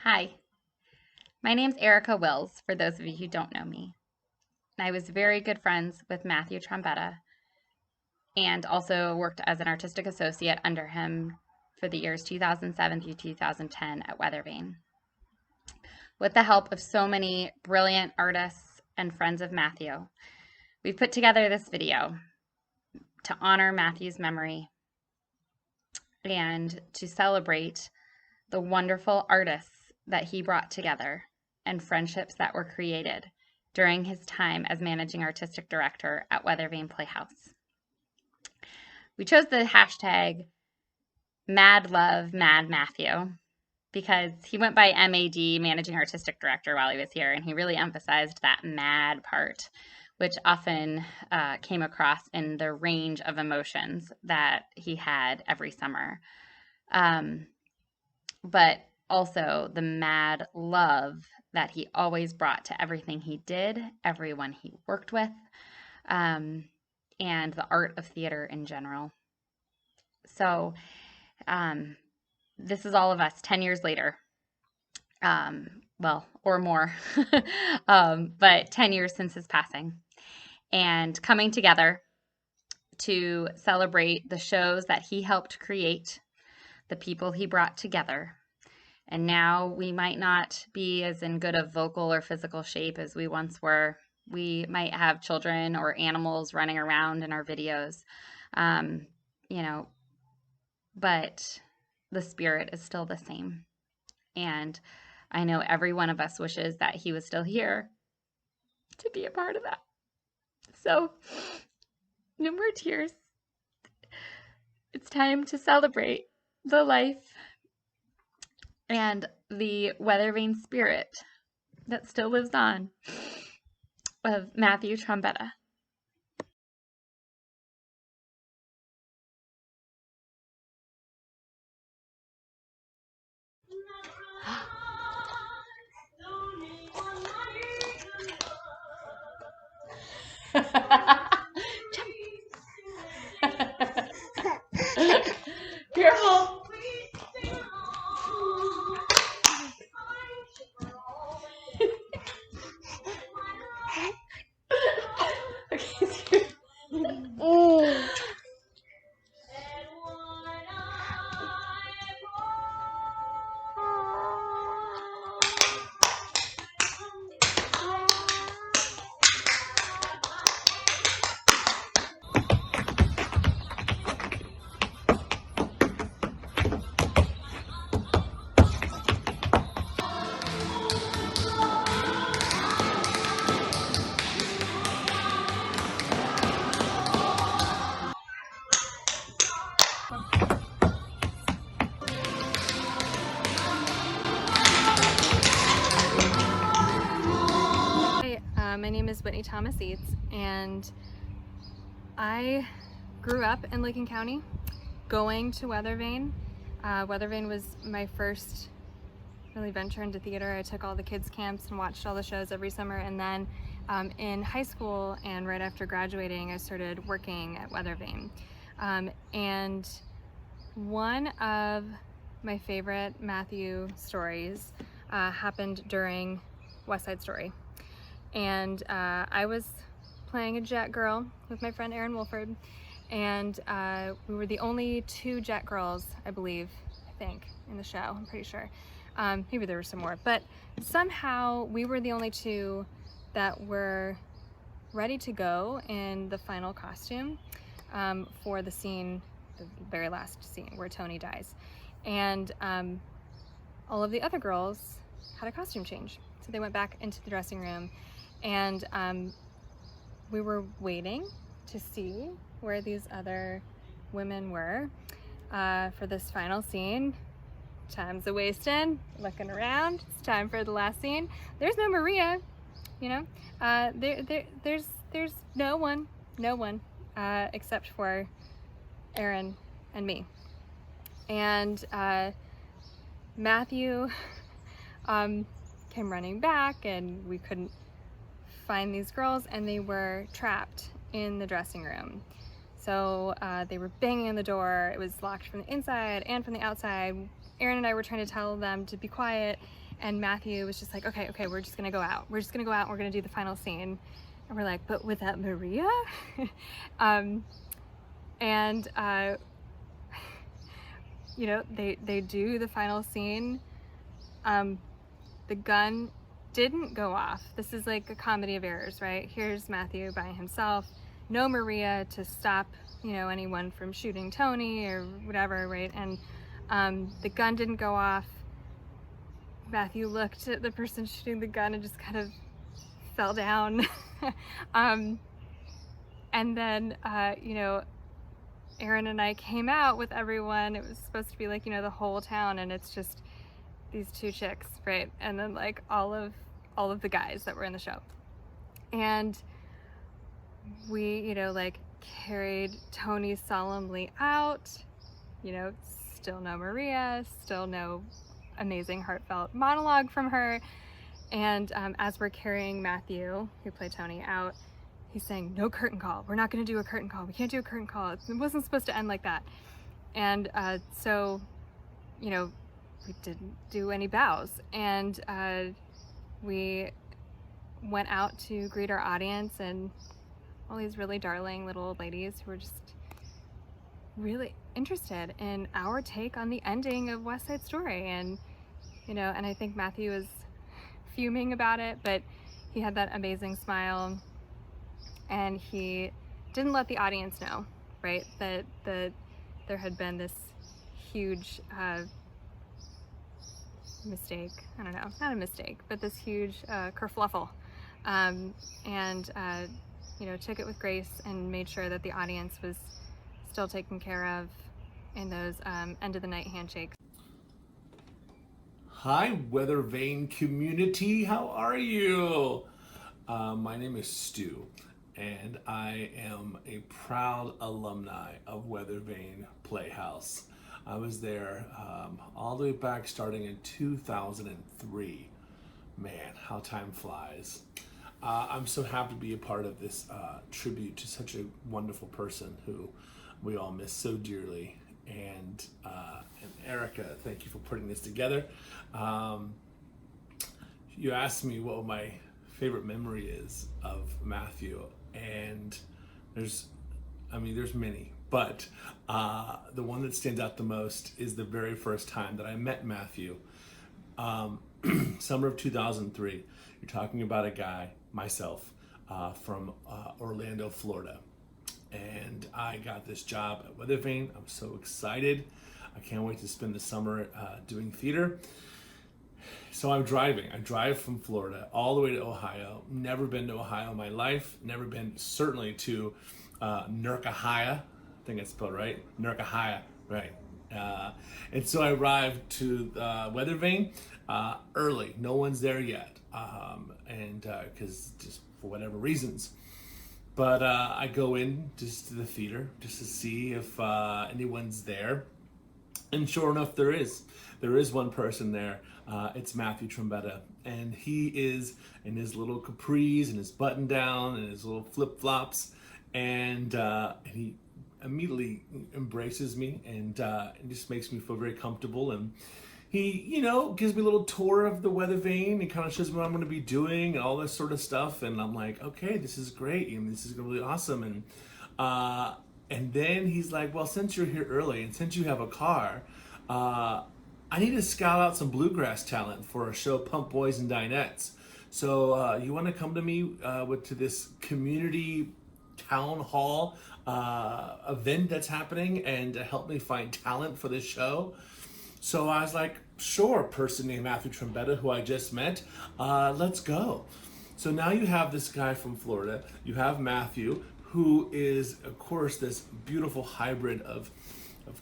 Hi, my name's Erica Wills, for those of you who don't know me. I was very good friends with Matthew Trombetta and also worked as an artistic associate under him for the years 2007 through 2010 at Weathervane. With the help of so many brilliant artists and friends of Matthew, we've put together this video to honor Matthew's memory and to celebrate the wonderful artists that he brought together and friendships that were created during his time as managing artistic director at Weathervane Playhouse. We chose the hashtag MadLoveMADMatthew because he went by MAD, managing artistic director, while he was here, and he really emphasized that mad part, which often came across in the range of emotions that he had every summer. But also the mad love that he always brought to everything he did, everyone he worked with, and the art of theater in general. So this is all of us 10 years later, well, or more, but 10 years since his passing, and coming together to celebrate the shows that he helped create, the people he brought together. And now we might not be as in good of vocal or physical shape as we once were. We might have children or animals running around in our videos, but the spirit is still the same. And I know every one of us wishes that he was still here to be a part of that. So, no more tears. It's time to celebrate the life and the Weathervane spirit that still lives on of Matthew Trombetta. Careful. My name is Whitney Thomas Eads, and I grew up in Lincoln County going to Weathervane. Weathervane was my first really venture into theater. I took all the kids camps and watched all the shows every summer, and then in high school and right after graduating I started working at Weathervane. And one of my favorite Matthew stories happened during West Side Story. And I was playing a jet girl with my friend Erin Wolford, and we were the only two jet girls, I think, in the show. I'm pretty sure. Maybe there were some more, but somehow we were the only two that were ready to go in the final costume for the scene, the very last scene where Tony dies. And all of the other girls had a costume change. So they went back into the dressing room, and we were waiting to see where these other women were for this final scene. Time's a-wasting, looking around. It's time for the last scene. There's no Maria, you know. There's no one except for Erin and me. And Matthew came running back, and we couldn't find these girls, and they were trapped in the dressing room. So they were banging on the door. It was locked from the inside and from the outside. Erin and I were trying to tell them to be quiet, And Matthew was just like, okay, we're just gonna go out. We're just gonna go out and we're gonna do the final scene. And we're like, but without Maria? And you know, they do the final scene. The gun didn't go off. This is like a comedy of errors, right? Here's Matthew by himself, no Maria to stop, you know, anyone from shooting Tony or whatever, right? And the gun didn't go off. Matthew looked at the person shooting the gun and just kind of fell down. And then, you know, Aaron and I came out with everyone. It was supposed to be like, you know, the whole town, and it's just these two chicks, right? And then like all of the guys that were in the show. And we, you know, like carried Tony solemnly out, you know, still no Maria, still no amazing heartfelt monologue from her. And as we're carrying Matthew, who played Tony, out, he's saying, no curtain call. We're not going to do a curtain call. We can't do a curtain call. It wasn't supposed to end like that. And so, you know, we didn't do any bows. And we went out to greet our audience, and all these really darling little old ladies who were just really interested in our take on the ending of West Side Story. And, you know, and I think Matthew was fuming about it, but he had that amazing smile, and he didn't let the audience know, right, that there had been this huge mistake. I don't know, not a mistake, but this huge kerfluffle, and you know, took it with grace and made sure that the audience was still taken care of in those end of the night handshakes. Hi, Weather Vane community. How are you? My name is Stu, and I am a proud alumni of Weather Vane Playhouse. I was there all the way back starting in 2003. Man, how time flies. I'm so happy to be a part of this tribute to such a wonderful person who we all miss so dearly. And Erica, thank you for putting this together. You asked me what my favorite memory is of Matthew, and there's many, but the one that stands out the most is the very first time that I met Matthew, summer of 2003. You're talking about a guy, myself, from Orlando, Florida. And I got this job at Weather Vane. I'm so excited. I can't wait to spend the summer doing theater. So I'm driving. I drive from Florida all the way to Ohio. Never been to Ohio in my life. Never been certainly to Nurkahia. I think it's spelled right. Nurkahia, right. And so I arrived to Weather Vane early. No one's there yet. And because just for whatever reasons. But I go in just to the theater just to see if anyone's there. And sure enough, there is. There is one person there. It's Matthew Trombetta. And he is in his little capris and his button down and his little flip flops. And he immediately embraces me and just makes me feel very comfortable. And he, you know, gives me a little tour of the Weather Vane and kind of shows me what I'm going to be doing and all this sort of stuff. And I'm like, okay, this is great. And this is really awesome. And then he's like, well, since you're here early and since you have a car, I need to scout out some bluegrass talent for a show, Pump Boys and Dinettes. So you want to come to me to this community town hall event that's happening and help me find talent for this show? So I was like, sure, person named Matthew Trombetta, who I just met, let's go. So now you have this guy from Florida, you have Matthew, who is, of course, this beautiful hybrid of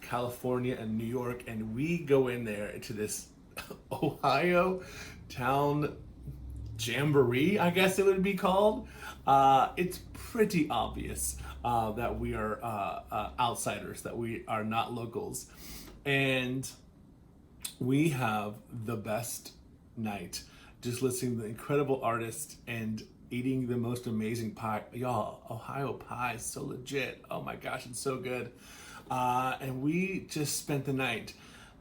California and New York, and we go in there to this Ohio town jamboree, I guess it would be called. It's pretty obvious that we are outsiders, that we are not locals. And we have the best night just listening to the incredible artists and eating the most amazing pie. Y'all, Ohio pie is so legit. Oh my gosh, it's so good. And we just spent the night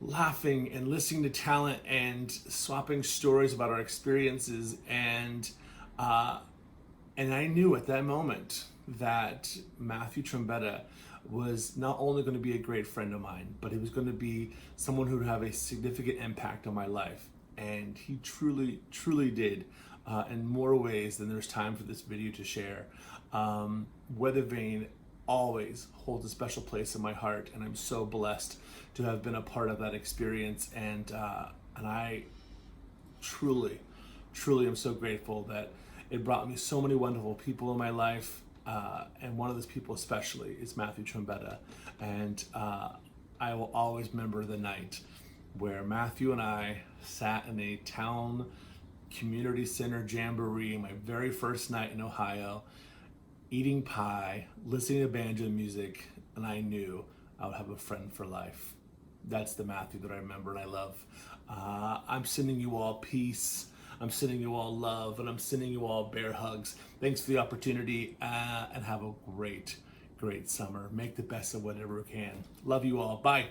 laughing and listening to talent and swapping stories about our experiences. And I knew at that moment that Matthew Trombetta was not only going to be a great friend of mine, but he was going to be someone who would have a significant impact on my life. And he truly, truly did, in more ways than there's time for this video to share. Weather Vane always holds a special place in my heart, and I'm so blessed to have been a part of that experience. And I truly, truly am so grateful that it brought me so many wonderful people in my life. And one of those people especially is Matthew Trombetta. And I will always remember the night where Matthew and I sat in a town community center jamboree, my very first night in Ohio, eating pie, listening to banjo music, and I knew I would have a friend for life. That's the Matthew that I remember and I love. I'm sending you all peace. I'm sending you all love, and I'm sending you all bear hugs. Thanks for the opportunity, and have a great, great summer. Make the best of whatever you can. Love you all. Bye.